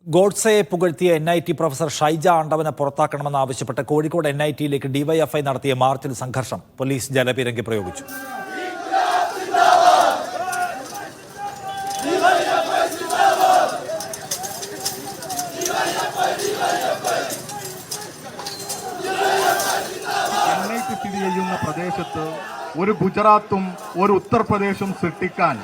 ഗോഡ്സെയെ പുകഴ്ത്തിയ NIT professor Shaija ആണ്ടവനെ പുറത്താക്കണമെന്നാവശ്യപ്പെട്ട് കോഴിക്കോട് NITയിലേക്ക് ഡിവൈഎഫ്ഐ നടത്തിയ മാർച്ചിൽ സംഘർഷം. പോലീസ് ജലപീരങ്കി പ്രയോഗിച്ചു. NIT സ്ഥിതി ചെയ്യുന്ന പ്രദേശത്ത് ഒരു ഗുജറാത്തും ഒരു ഉത്തർപ്രദേശും സൃഷ്ടിക്കാൻ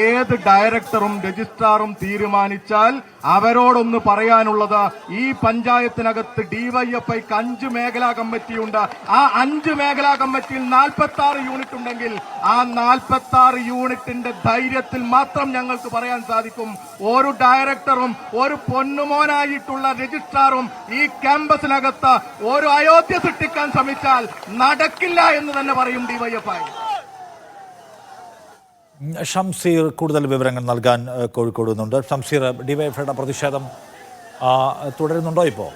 ഏത് ഡയറക്ടറും രജിസ്ട്രാറും തീരുമാനിച്ചാൽ അവരോടൊന്ന് പറയാനുള്ളത്, ഈ പഞ്ചായത്തിനകത്ത് ഡിവൈഎഫ്ഐക്ക് 5 മേഖലാ കമ്മിറ്റിയുണ്ട്. ആ 5 മേഖലാ കമ്മിറ്റിയിൽ 46 യൂണിറ്റ് ഉണ്ടെങ്കിൽ ആ 46 യൂണിറ്റിന്റെ ധൈര്യത്തിൽ മാത്രം ഞങ്ങൾക്ക് പറയാൻ സാധിക്കും, ഒരു ഡയറക്ടറും ഒരു പൊന്നുമോനായിട്ടുള്ള രജിസ്ട്രാറും ഈ ക്യാമ്പസിനകത്ത് ഒരു അയോധ്യ സൃഷ്ടിക്കാൻ ശ്രമിച്ചാൽ നടക്കില്ല എന്ന് തന്നെ പറയും ഡിവൈഎഫ്ഐ. ഷംസീർ കൂടുതൽ വിവരങ്ങൾ നൽകാൻ കോഴിക്കോട് നിന്നുണ്ട്. ഷംസീർ, ഡിവൈഎഫ്ഐയുടെ പ്രതിഷേധം തുടരുന്നുണ്ടോ ഇപ്പോൾ?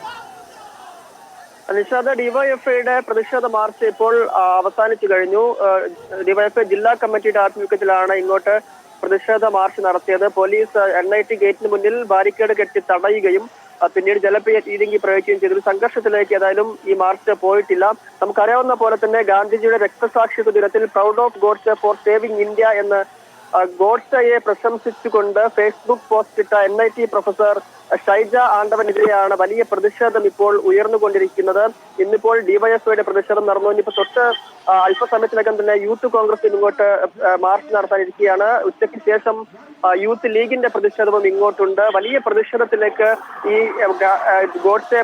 നിഷാദ്, ഡിവൈഎഫ്ഐയുടെ പ്രതിഷേധ മാർച്ച് ഇപ്പോൾ അവസാനിച്ചു കഴിഞ്ഞു. ഡിവൈഎഫ്ഐ ജില്ലാ കമ്മിറ്റിയുടെ ആഭിമുഖ്യത്തിലാണ് ഇങ്ങോട്ട് പ്രതിഷേധ മാർച്ച് നടത്തിയത്. പോലീസ് NIT ഗേറ്റിന് മുന്നിൽ ബാരിക്കേഡ് കെട്ടി തടയുകയും പിന്നീട് ജലപീരങ്കി പ്രയോഗിക്കുകയും ചെയ്തു. സംഘർഷത്തിലേക്ക് ഏതായാലും ഈ മാർച്ച് പോയിട്ടില്ല. നമുക്കറിയാവുന്ന പോലെ തന്നെ ഗാന്ധിജിയുടെ രക്തസാക്ഷിത്വ ദിനത്തിൽ proud of Godse for saving India എന്ന് ഗോഡ്സെയെ പ്രശംസിച്ചുകൊണ്ട് ഫേസ്ബുക്ക് പോസ്റ്റ് ഇട്ട NIT പ്രൊഫസർ ഷൈജ ആണ്ടവനെതിരെയാണ് വലിയ പ്രതിഷേധം ഇപ്പോൾ ഉയർന്നുകൊണ്ടിരിക്കുന്നത്. ഇന്നിപ്പോൾ ഡിവൈഎഫ്ഐയുടെ പ്രതിഷേധം നടന്നു. ഇനിയിപ്പോ തൊട്ട് അല്പസമയത്തിനകം തന്നെ യൂത്ത് കോൺഗ്രസ് ഇങ്ങോട്ട് മാർച്ച് നടത്താനിരിക്കുകയാണ്. ഉച്ചയ്ക്ക് ശേഷം യൂത്ത് ലീഗിന്റെ പ്രതിഷേധവും ഇങ്ങോട്ടുണ്ട്. വലിയ പ്രതിഷേധത്തിലേക്ക് ഈ ഗോഡ്സെ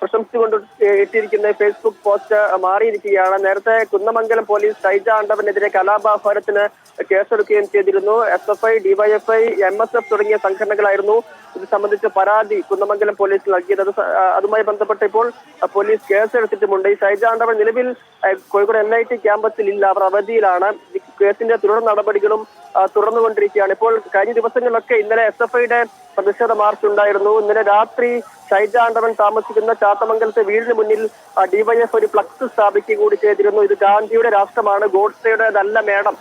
പ്രശംസിച്ചുകൊണ്ട് ഇട്ടിരിക്കുന്ന ഫേസ്ബുക്ക് പോസ്റ്റ് മാറിയിരിക്കുകയാണ്. നേരത്തെ കുന്നമംഗലം പോലീസ് ഷൈജ ആണ്ടവനെതിരെ കലാപാഹ്വാനത്തിന് കേസെടുക്കുകയും ചെയ്തിരുന്നു. SFI, DYFI, MSF തുടങ്ങിയ സംഘടനകളായിരുന്നു ഇത് സംബന്ധിച്ച് പരാതി കുന്നമംഗലം പോലീസിൽ നൽകിയത്. അതുമായി ബന്ധപ്പെട്ട് ഇപ്പോൾ പോലീസ് കേസെടുത്തിട്ടുമുണ്ട്. ഈ ഷൈജ ആണ്ടവൻ നിലവിൽ കോഴിക്കോട് NIT ക്യാമ്പസിൽ ഇല്ല, അവർ അവധിയിലാണ്. കേസിന്റെ തുടർ നടപടികളും തുടർന്നുകൊണ്ടിരിക്കുകയാണ്. ഇപ്പോൾ കഴിഞ്ഞ ദിവസങ്ങളിലൊക്കെ ഇന്നലെ SFIയുടെ പ്രതിഷേധ മാർച്ച് ഉണ്ടായിരുന്നു. ഇന്നലെ രാത്രി ഷൈജ ആണ്ടവൻ താമസിക്കുന്ന ചാത്തമംഗലത്തെ വീടിന് മുന്നിൽ DYF ഒരു ഫ്ലക്സ് സ്ഥാപിക്കുക കൂടി ചെയ്തിരുന്നു. ഇത് ഗാന്ധിയുടെ രാഷ്ട്രമാണ്, ഗോഡ്സെയുടേതല്ല മേഡം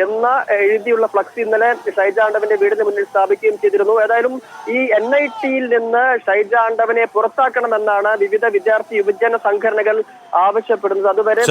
എന്ന എഴുതിയുള്ള ഫ്ലക്സ് ഇന്നലെ ഷൈജ ആണ്ടവന്റെ വീടിന് മുന്നിൽ സ്ഥാപിക്കുകയും ചെയ്തിരുന്നു. ഏതായാലും ഈ NITയിൽ നിന്ന് ഷൈജ ആണ്ടവനെ പുറത്താക്കണമെന്നാണ് വിവിധ വിദ്യാർത്ഥി യുവജന സംഘടനകൾ ആവശ്യപ്പെടുന്നത്. അതുവരെ